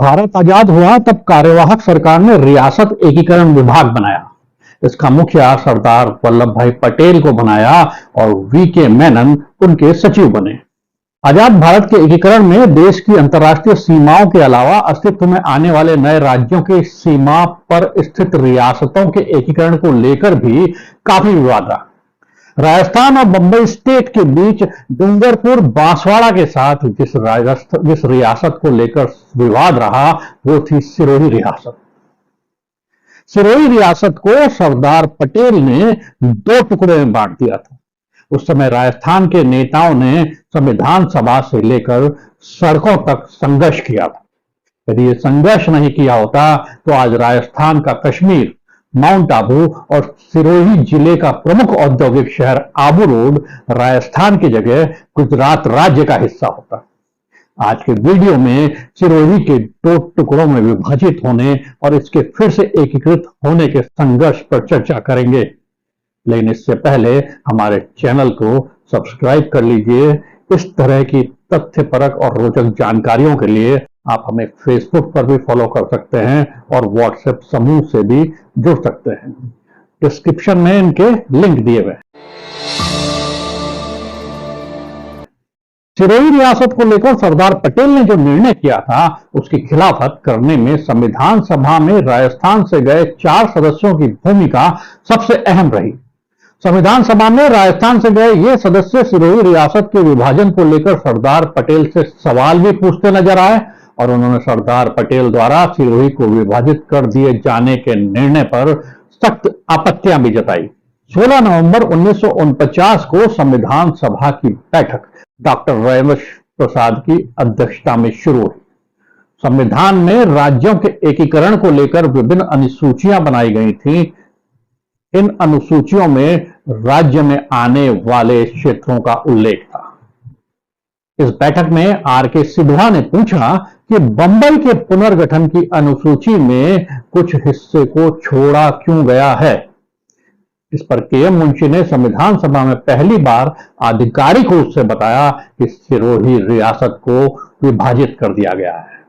भारत आजाद हुआ तब कार्यवाहक सरकार ने रियासत एकीकरण विभाग बनाया। इसका मुखिया सरदार वल्लभ भाई पटेल को बनाया और वी.के. मेनन उनके सचिव बने। आजाद भारत के एकीकरण में देश की अंतर्राष्ट्रीय सीमाओं के अलावा अस्तित्व में आने वाले नए राज्यों की सीमा पर स्थित रियासतों के एकीकरण को लेकर भी काफी विवाद रहा। राजस्थान और बंबई स्टेट के बीच डूंगरपुर बांसवाड़ा के साथ जिस रियासत को लेकर विवाद रहा वो थी सिरोही रियासत। सिरोही रियासत को सरदार पटेल ने 2 टुकड़े में बांट दिया था। उस समय राजस्थान के नेताओं ने संविधान सभा से लेकर सड़कों तक संघर्ष किया था। यदि ये संघर्ष नहीं किया होता तो आज राजस्थान का कश्मीर, माउंट आबू और सिरोही जिले का प्रमुख औद्योगिक शहर आबू रोड राजस्थान की जगह गुजरात राज्य का हिस्सा होता। आज के वीडियो में सिरोही के 2 टुकड़ों में विभाजित होने और इसके फिर से एकीकृत होने के संघर्ष पर चर्चा करेंगे। लेकिन इससे पहले हमारे चैनल को सब्सक्राइब कर लीजिए। इस तरह की तथ्यपरक और रोचक जानकारियों के लिए आप हमें फेसबुक पर भी फॉलो कर सकते हैं और व्हाट्सएप समूह से भी जुड़ सकते हैं। डिस्क्रिप्शन में इनके लिंक दिए हुए हैं। सिरोही रियासत को लेकर सरदार पटेल ने जो निर्णय किया था उसकी खिलाफत करने में संविधान सभा में राजस्थान से गए 4 सदस्यों की भूमिका सबसे अहम रही। संविधान सभा में राजस्थान से गए ये सदस्य सिरोही रियासत के विभाजन को लेकर सरदार पटेल से सवाल भी पूछते नजर आए और उन्होंने सरदार पटेल द्वारा सिरोही को विभाजित कर दिए जाने के निर्णय पर सख्त आपत्तियां भी जताई। 16 नवंबर 1949 को संविधान सभा की बैठक डॉक्टर राजेंद्र प्रसाद की अध्यक्षता में शुरू हुई। संविधान में राज्यों के एकीकरण को लेकर विभिन्न अनुसूचियां बनाई गई थीं। इन अनुसूचियों में राज्य में आने वाले क्षेत्रों का उल्लेख था। इस बैठक में आर.के. सिधवा ने पूछा कि बंबई के पुनर्गठन की अनुसूची में कुछ हिस्से को छोड़ा क्यों गया है। इस पर के.एम. मुंशी ने संविधान सभा में पहली बार आधिकारिक रूप से बताया कि सिरोही रियासत को विभाजित कर दिया गया है।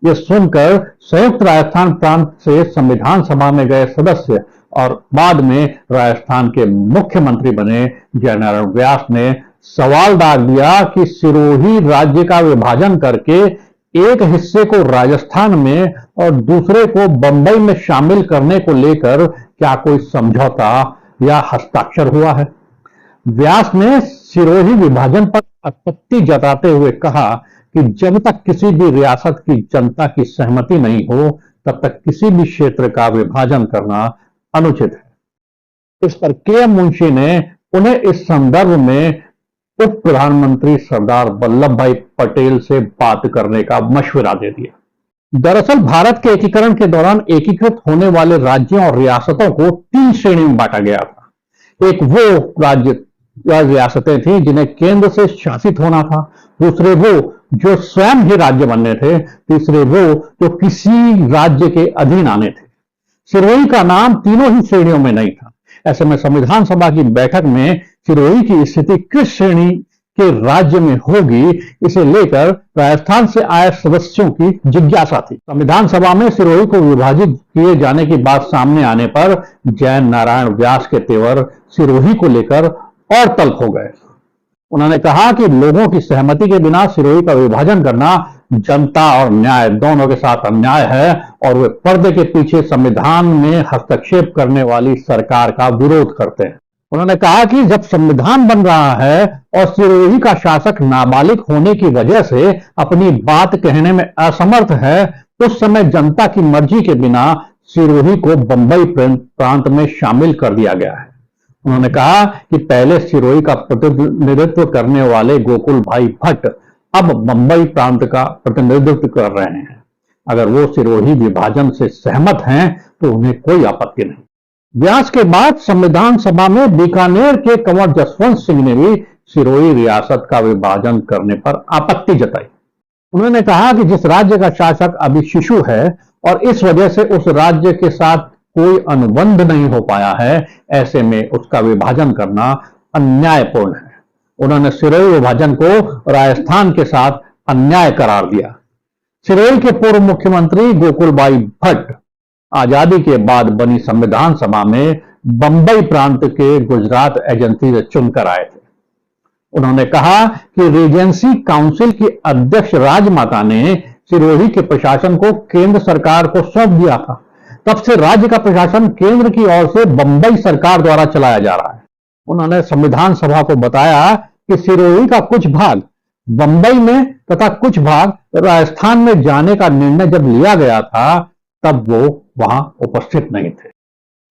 यह सुनकर संयुक्त राजस्थान प्रांत से संविधान सभा में गए सदस्य और बाद में राजस्थान के मुख्यमंत्री बने जयनारायण व्यास ने सवाल दाग दिया कि सिरोही राज्य का विभाजन करके एक हिस्से को राजस्थान में और दूसरे को बंबई में शामिल करने को लेकर क्या कोई समझौता या हस्ताक्षर हुआ है। व्यास ने सिरोही विभाजन पर आपत्ति जताते हुए कहा कि जब तक किसी भी रियासत की जनता की सहमति नहीं हो तब तक किसी भी क्षेत्र का विभाजन करना अनुचित है। इस पर के.एम. मुंशी ने उन्हें इस संदर्भ में उप प्रधानमंत्री सरदार वल्लभ भाई पटेल से बात करने का मशवरा दे दिया। दरअसल भारत के एकीकरण के दौरान एकीकृत होने वाले राज्यों और रियासतों को 3 श्रेणी में बांटा गया था। एक वो राज्य या रियासतें थी जिन्हें केंद्र से शासित होना था, दूसरे वो जो स्वयं ही राज्य बनने थे, तीसरे वो जो किसी राज्य के अधीन आने थे। सिरोही का नाम तीनों ही श्रेणियों में नहीं था। ऐसे में संविधान सभा की बैठक में सिरोही की स्थिति किस श्रेणी के राज्य में होगी, इसे लेकर राजस्थान से आए सदस्यों की जिज्ञासा थी। संविधान सभा में सिरोही को विभाजित किए जाने की बात सामने आने पर जैन नारायण व्यास के तेवर सिरोही को लेकर और तल्ख हो गए। उन्होंने कहा कि लोगों की सहमति के बिना सिरोही का विभाजन करना जनता और न्याय दोनों के साथ अन्याय है और वे पर्दे के पीछे संविधान में हस्तक्षेप करने वाली सरकार का विरोध करते हैं। उन्होंने कहा कि जब संविधान बन रहा है और सिरोही का शासक नाबालिग होने की वजह से अपनी बात कहने में असमर्थ है, उस समय जनता की मर्जी के बिना सिरोही को बंबई प्रांत में शामिल कर दिया गया है। उन्होंने कहा कि पहले सिरोही का प्रतिनिधित्व करने वाले गोकुल भाई भट्ट अब बंबई प्रांत का प्रतिनिधित्व कर रहे हैं। अगर वो सिरोही विभाजन से सहमत हैं तो उन्हें कोई आपत्ति नहीं। व्यास के बाद संविधान सभा में बीकानेर के कंवर जसवंत सिंह ने भी सिरोही रियासत का विभाजन करने पर आपत्ति जताई। उन्होंने कहा कि जिस राज्य का शासक अभी शिशु है और इस वजह से उस राज्य के साथ कोई अनुबंध नहीं हो पाया है, ऐसे में उसका विभाजन करना अन्यायपूर्ण है। उन्होंने सिरोही विभाजन को राजस्थान के साथ अन्याय करार दिया। सिरोही के पूर्व मुख्यमंत्री गोकुलबाई भट्ट आजादी के बाद बनी संविधान सभा में बंबई प्रांत के गुजरात एजेंसी से चुनकर आए थे। उन्होंने कहा कि रीजेंसी काउंसिल की अध्यक्ष राजमाता ने सिरोही के प्रशासन को केंद्र सरकार को सौंप दिया था। तब से राज्य का प्रशासन केंद्र की ओर से बंबई सरकार द्वारा चलाया जा रहा है। उन्होंने संविधान सभा को बताया कि सिरोही का कुछ भाग बंबई में तथा कुछ भाग राजस्थान में जाने का निर्णय जब लिया गया था तब वो वहां उपस्थित नहीं थे।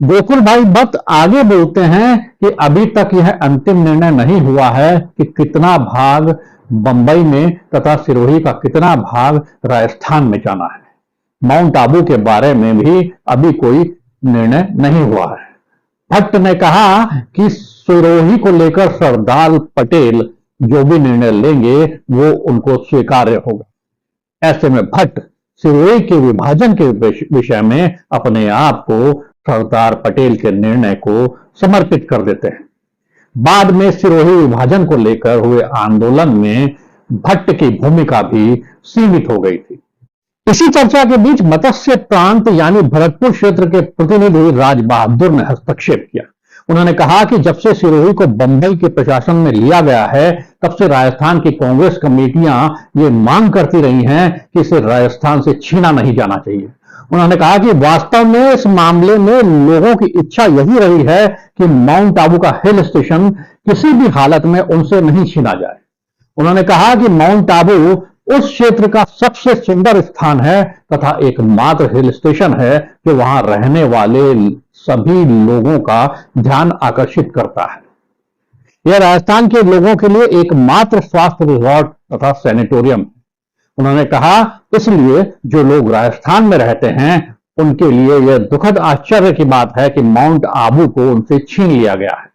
गोकुल भाई भट्ट आगे बोलते हैं कि अभी तक यह अंतिम निर्णय नहीं हुआ है कि कितना भाग बंबई में तथा सिरोही का कितना भाग राजस्थान में जाना है। माउंट आबू के बारे में भी अभी कोई निर्णय नहीं हुआ है। भट्ट ने कहा कि सिरोही को लेकर सरदार पटेल जो भी निर्णय लेंगे वो उनको स्वीकार्य होगा। ऐसे में भट्ट सिरोही के विभाजन के विषय में अपने आप को सरदार पटेल के निर्णय को समर्पित कर देते हैं। बाद में सिरोही विभाजन को लेकर हुए आंदोलन में भट्ट की भूमिका भी सीमित हो गई थी। इसी चर्चा के बीच मत्स्य प्रांत यानी भरतपुर क्षेत्र के प्रतिनिधि राज बहादुर ने हस्तक्षेप किया। उन्होंने कहा कि जब से सिरोही को बंबई के प्रशासन में लिया गया है तब से राजस्थान की कांग्रेस कमेटियां ये मांग करती रही हैं कि इसे राजस्थान से छीना नहीं जाना चाहिए। उन्होंने कहा कि वास्तव में इस मामले में लोगों की इच्छा यही रही है कि माउंट आबू का हिल स्टेशन किसी भी हालत में उनसे नहीं छीना जाए। उन्होंने कहा कि माउंट आबू उस क्षेत्र का सबसे सुंदर स्थान है तथा एकमात्र हिल स्टेशन है जो वहां रहने वाले सभी लोगों का ध्यान आकर्षित करता है। यह राजस्थान के लोगों के लिए एकमात्र स्वास्थ्य रिजॉर्ट तथा सैनिटोरियम। उन्होंने कहा इसलिए जो लोग राजस्थान में रहते हैं उनके लिए यह दुखद आश्चर्य की बात है कि माउंट आबू को उनसे छीन लिया गया है।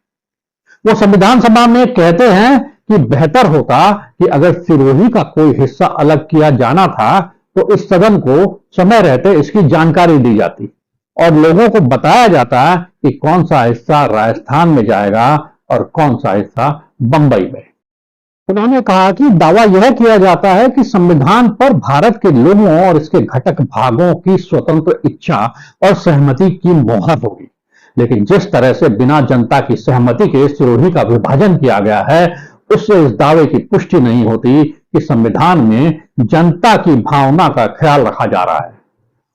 वो संविधान सभा में कहते हैं कि बेहतर होता कि अगर सिरोही का कोई हिस्सा अलग किया जाना था तो इस सदन को समय रहते इसकी जानकारी दी जाती और लोगों को बताया जाता कि कौन सा हिस्सा राजस्थान में जाएगा और कौन सा हिस्सा बंबई में। उन्होंने कहा कि दावा यह किया जाता है कि संविधान पर भारत के लोगों और इसके घटक भागों की स्वतंत्र इच्छा और सहमति की मोहर होगी, लेकिन जिस तरह से बिना जनता की सहमति के सिरोही का विभाजन किया गया है उससे इस दावे की पुष्टि नहीं होती कि संविधान में जनता की भावना का ख्याल रखा जा रहा है।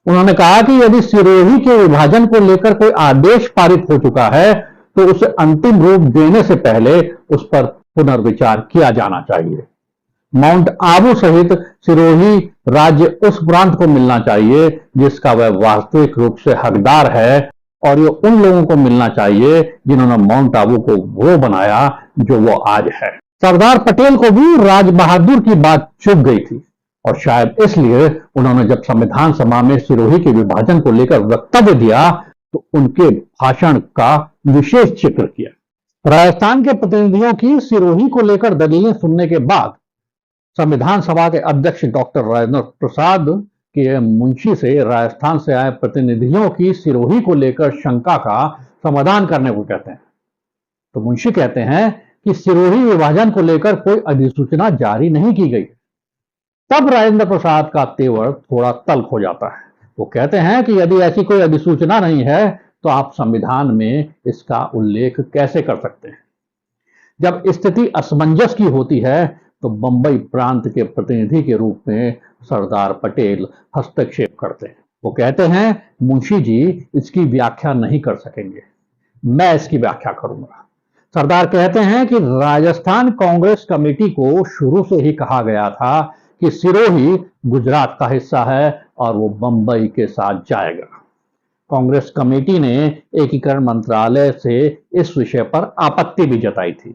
उन्होंने कहा कि यदि सिरोही के विभाजन को लेकर कोई आदेश पारित हो चुका है तो उसे अंतिम रूप देने से पहले उस पर पुनर्विचार किया जाना चाहिए। माउंट आबू सहित सिरोही राज्य उस प्रांत को मिलना चाहिए जिसका वह वास्तविक रूप से हकदार है और ये उन लोगों को मिलना चाहिए जिन्होंने माउंट आबू को वो बनाया जो वो आज है। सरदार पटेल को भी राज बहादुर की बात चुभ गई थी और शायद इसलिए उन्होंने जब संविधान सभा में सिरोही के विभाजन को लेकर वक्तव्य दिया तो उनके भाषण का विशेष जिक्र किया। राजस्थान के प्रतिनिधियों की सिरोही को लेकर दलीलें सुनने के बाद संविधान सभा के अध्यक्ष डॉक्टर राजेंद्र प्रसाद के मुंशी से राजस्थान से आए प्रतिनिधियों की सिरोही को लेकर शंका का समाधान करने को कहते हैं। तो मुंशी कहते हैं कि सिरोही विभाजन को लेकर कोई अधिसूचना जारी नहीं की गई। तब राजेंद्र प्रसाद का तेवर थोड़ा तल्ख हो जाता है। वो कहते हैं कि यदि ऐसी कोई अधिसूचना नहीं है तो आप संविधान में इसका उल्लेख कैसे कर सकते हैं। जब स्थिति असमंजस की होती है तो बंबई प्रांत के प्रतिनिधि के रूप में सरदार पटेल हस्तक्षेप करते हैं। वो कहते हैं मुंशी जी इसकी व्याख्या नहीं कर सकेंगे, मैं इसकी व्याख्या करूंगा। सरदार कहते हैं कि राजस्थान कांग्रेस कमेटी को शुरू से ही कहा गया था कि सिरोही गुजरात का हिस्सा है और वो बंबई के साथ जाएगा। कांग्रेस कमेटी ने एकीकरण मंत्रालय से इस विषय पर आपत्ति भी जताई थी।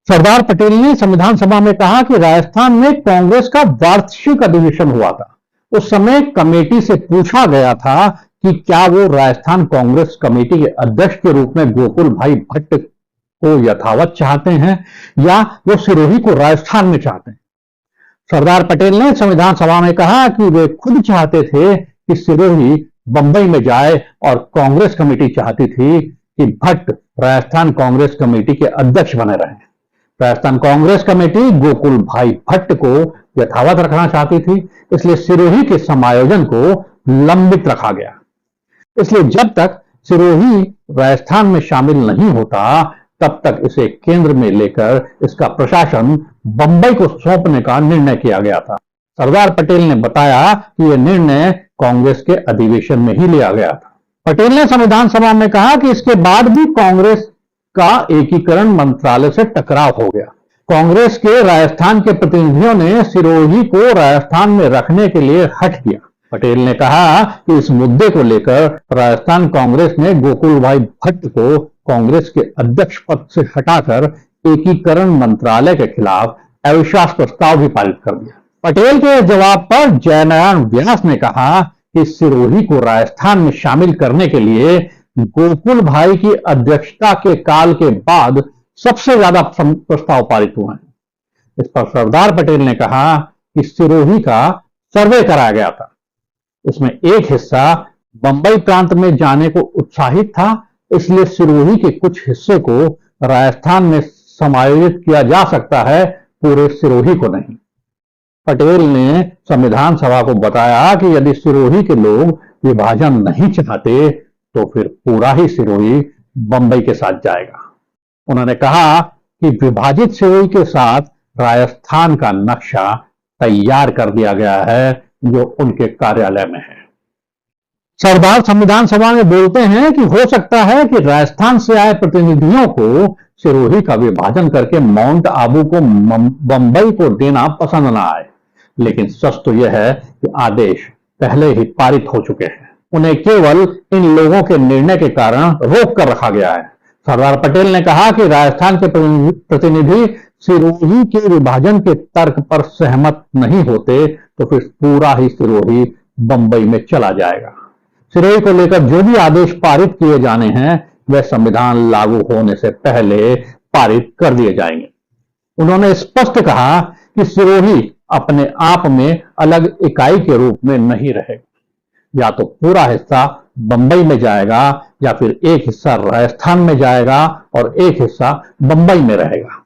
सरदार पटेल ने संविधान सभा में कहा कि राजस्थान में कांग्रेस का वार्षिक अधिवेशन हुआ था। उस समय कमेटी से पूछा गया था कि क्या वो राजस्थान कांग्रेस कमेटी के अध्यक्ष के रूप में गोकुल भाई भट्ट को यथावत चाहते हैं या वो सिरोही को राजस्थान में चाहते हैं। सरदार पटेल ने संविधान सभा में कहा कि वे खुद चाहते थे कि सिरोही बंबई में जाए और कांग्रेस कमेटी चाहती थी कि भट्ट राजस्थान कांग्रेस कमेटी के अध्यक्ष बने रहें। राजस्थान कांग्रेस कमेटी गोकुल भाई भट्ट को यथावत रखना चाहती थी, इसलिए सिरोही के समायोजन को लंबित रखा गया। इसलिए जब तक सिरोही राजस्थान में शामिल नहीं होता, तब तक इसे केंद्र में लेकर इसका प्रशासन बंबई को सौंपने का निर्णय किया गया था। सरदार पटेल ने बताया कि यह निर्णय कांग्रेस के अधिवेशन में ही लिया गया था। पटेल ने संविधान सभा में कहा कि इसके बाद भी कांग्रेस का एकीकरण मंत्रालय से टकराव हो गया। कांग्रेस के राजस्थान के प्रतिनिधियों ने सिरोही को राजस्थान में रखने के लिए हठ किया। पटेल ने कहा कि इस मुद्दे को लेकर राजस्थान कांग्रेस ने गोकुल भाई भट्ट को कांग्रेस के अध्यक्ष पद से हटाकर एकीकरण मंत्रालय के खिलाफ अविश्वास प्रस्ताव भी पारित कर दिया। पटेल के जवाब पर जयनारायण व्यास ने कहा कि सिरोही को राजस्थान में शामिल करने के लिए गोकुल भाई की अध्यक्षता के काल के बाद सबसे ज्यादा प्रस्ताव पारित हुए हैं। इस पर सरदार पटेल ने कहा कि सिरोही का सर्वे कराया गया था। इसमें एक हिस्सा बंबई प्रांत में जाने को उत्साहित था, इसलिए सिरोही के कुछ हिस्से को राजस्थान में समायोजित किया जा सकता है, पूरे सिरोही को नहीं। पटेल ने संविधान सभा को बताया कि यदि सिरोही के लोग विभाजन नहीं चाहते तो फिर पूरा ही सिरोही बंबई के साथ जाएगा। उन्होंने कहा कि विभाजित सिरोही के साथ राजस्थान का नक्शा तैयार कर दिया गया है, जो उनके कार्यालय में है। सरदार संविधान सभा में बोलते हैं कि हो सकता है कि राजस्थान से आए प्रतिनिधियों को सिरोही का विभाजन करके माउंट आबू को बंबई को देना पसंद ना आए, लेकिन सच तो यह है कि आदेश पहले ही पारित हो चुके हैं। उन्हें केवल इन लोगों के निर्णय के कारण रोक कर रखा गया है। सरदार पटेल ने कहा कि राजस्थान के प्रतिनिधि सिरोही के विभाजन के तर्क पर सहमत नहीं होते तो फिर पूरा ही सिरोही बंबई में चला जाएगा। सिरोही को लेकर जो भी आदेश पारित किए जाने हैं वह संविधान लागू होने से पहले पारित कर दिए जाएंगे। उन्होंने स्पष्ट कहा कि सिरोही अपने आप में अलग इकाई के रूप में नहीं रहेगा, या तो पूरा हिस्सा बंबई में जाएगा या फिर एक हिस्सा राजस्थान में जाएगा और एक हिस्सा बंबई में रहेगा।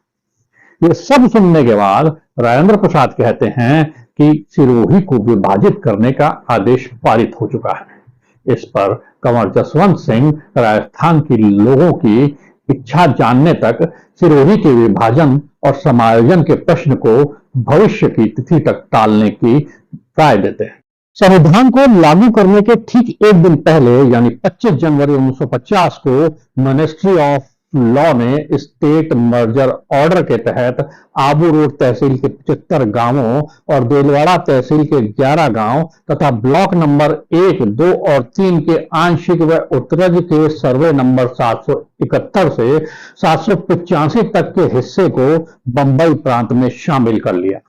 ये सब सुनने के बाद राजेंद्र प्रसाद कहते हैं कि सिरोही को विभाजित करने का आदेश पारित हो चुका है। इस पर कंवर जसवंत सिंह राजस्थान के लोगों की इच्छा जानने तक सिरोही के विभाजन और समायोजन के प्रश्न को भविष्य की तिथि तक टालने की राय देते हैं। संविधान को लागू करने के ठीक एक दिन पहले यानी 25 जनवरी 1950 को मिनिस्ट्री ऑफ लॉ ने स्टेट मर्जर ऑर्डर के तहत आबू रोड तहसील के 75 गांवों और देलवाड़ा तहसील के 11 गांव तथा ब्लॉक नंबर 1, 2 और 3 के आंशिक व उत्तरज के सर्वे नंबर 771 से 785 तक के हिस्से को बंबई प्रांत में शामिल कर लिया।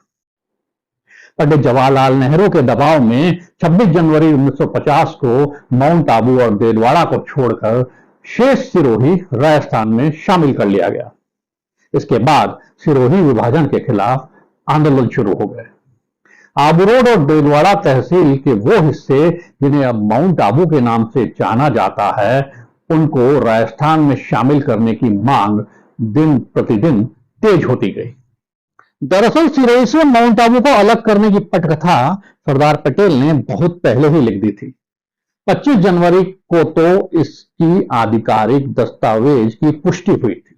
पंडित जवाहरलाल नेहरू के दबाव में 26 जनवरी 1950 को माउंट आबू और देलवाड़ा को छोड़कर शेष सिरोही राजस्थान में शामिल कर लिया गया। इसके बाद सिरोही विभाजन के खिलाफ आंदोलन शुरू हो गए। आबू रोड और देलवाड़ा तहसील के वो हिस्से जिन्हें अब माउंट आबू के नाम से जाना जाता है, उनको राजस्थान में शामिल करने की मांग दिन प्रतिदिन तेज होती गई। दरअसल सिरोही से माउंट आबू को अलग करने की पटकथा सरदार पटेल ने बहुत पहले ही लिख दी थी। 25 जनवरी को तो इसकी आधिकारिक दस्तावेज की पुष्टि हुई थी।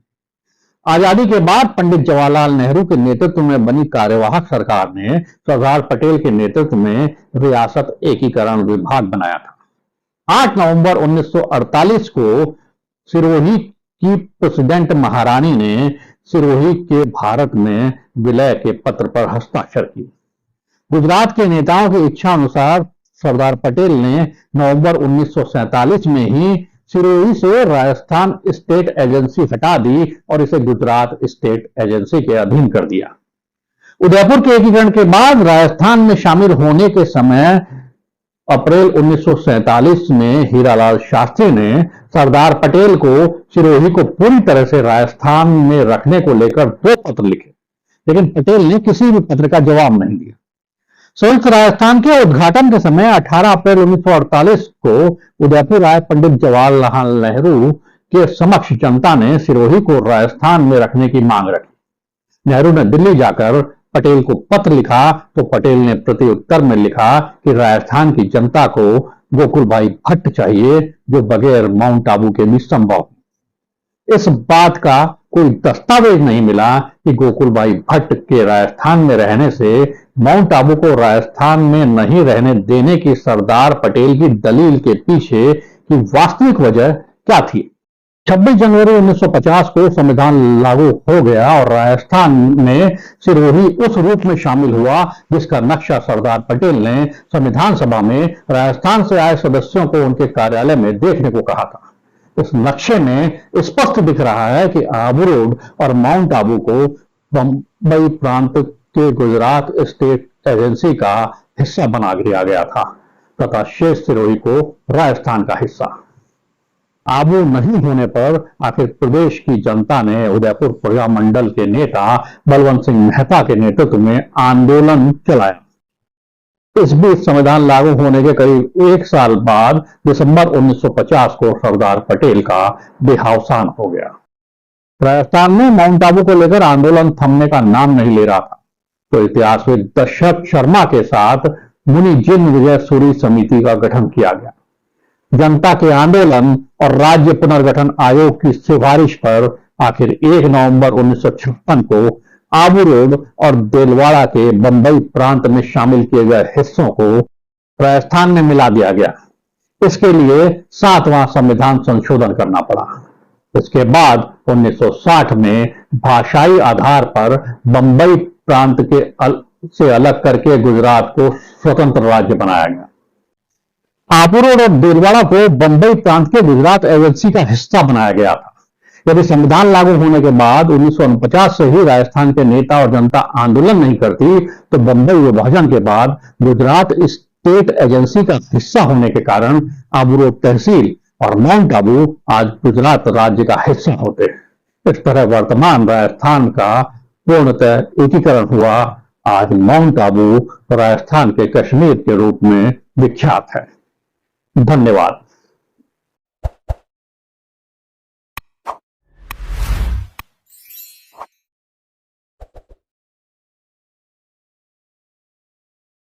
आजादी के बाद पंडित जवाहरलाल नेहरू के नेतृत्व में बनी कार्यवाहक सरकार ने सरदार पटेल के नेतृत्व में रियासत एकीकरण विभाग बनाया था। 8 नवंबर 1948 को सिरोही की प्रेसिडेंट महारानी ने सिरोही के भारत में विलय के पत्र पर हस्ताक्षर किए। गुजरात के नेताओं की इच्छा अनुसार सरदार पटेल ने नवंबर 1947 में ही सिरोही से राजस्थान स्टेट एजेंसी हटा दी और इसे गुजरात स्टेट एजेंसी के अधीन कर दिया। उदयपुर के एकीकरण के बाद राजस्थान में शामिल होने के समय अप्रैल 1947 में हीरालाल शास्त्री ने सरदार पटेल को सिरोही को पूरी तरह से राजस्थान में रखने को लेकर 2 पत्र लिखे, लेकिन पटेल ने किसी भी पत्र का जवाब नहीं दिया। संयुक्त राजस्थान के उद्घाटन के समय 18 अप्रैल 1948 को उदयपुर आए पंडित जवाहरलाल नेहरू के समक्ष जनता ने सिरोही को राजस्थान में रखने की मांग रखी। नेहरू ने दिल्ली जाकर पटेल को पत्र लिखा तो पटेल ने प्रति उत्तर में लिखा कि राजस्थान की जनता को गोकुल भाई भट्ट चाहिए जो बगैर माउंट आबू के भी संभव। इस बात का कोई दस्तावेज नहीं मिला कि गोकुल भाई भट्ट के राजस्थान में रहने से माउंट आबू को राजस्थान में नहीं रहने देने की सरदार पटेल की दलील के पीछे की वास्तविक वजह क्या थी। 26 जनवरी 1950 को संविधान लागू हो गया और राजस्थान में सिरोही उस रूप में शामिल हुआ जिसका नक्शा सरदार पटेल ने संविधान सभा में राजस्थान से आए सदस्यों को उनके कार्यालय में देखने को कहा था। इस नक्शे में स्पष्ट दिख रहा है कि आबू रोड और माउंट आबू को बंबई प्रांत के गुजरात स्टेट एजेंसी का हिस्सा बना दिया गया था तथा शेष सिरोही को राजस्थान का हिस्सा। आबू नहीं होने पर आखिर प्रदेश की जनता ने उदयपुर प्रजा मंडल के नेता बलवंत सिंह मेहता के नेतृत्व में आंदोलन चलाया। इस बीच संविधान लागू होने के करीब एक साल बाद दिसंबर 1950 को सरदार पटेल का देहावसान हो गया। राजस्थान में माउंट आबू को लेकर आंदोलन थमने का नाम नहीं ले रहा था तो इतिहासविद दशरथ शर्मा के साथ मुनि जिन विजय सूरी समिति का गठन किया गया। जनता के आंदोलन और राज्य पुनर्गठन आयोग की सिफारिश पर आखिर 1 नवंबर 1956 को आबू रोड और देलवाड़ा के बंबई प्रांत में शामिल किए गए हिस्सों को राजस्थान में मिला दिया गया। इसके लिए 7वां संविधान संशोधन करना पड़ा। इसके बाद 1960 में भाषाई आधार पर बंबई प्रांत से अलग करके गुजरात को स्वतंत्र राज्य बनाया गया। आबू रोड और देलवाड़ा को बंबई प्रांत के गुजरात एजेंसी का हिस्सा बनाया गया था। यदि संविधान लागू होने के बाद 1949 से ही राजस्थान के नेता और जनता आंदोलन नहीं करती तो बंबई विभाजन के बाद गुजरात स्टेट एजेंसी का हिस्सा होने के कारण आबू रोड तहसील और माउंट आबू आज गुजरात राज्य का हिस्सा होते। इस तरह वर्तमान राजस्थान का पूर्णतः एकीकरण हुआ। आज माउंट आबू राजस्थान के कश्मीर के रूप में विख्यात है। धन्यवाद।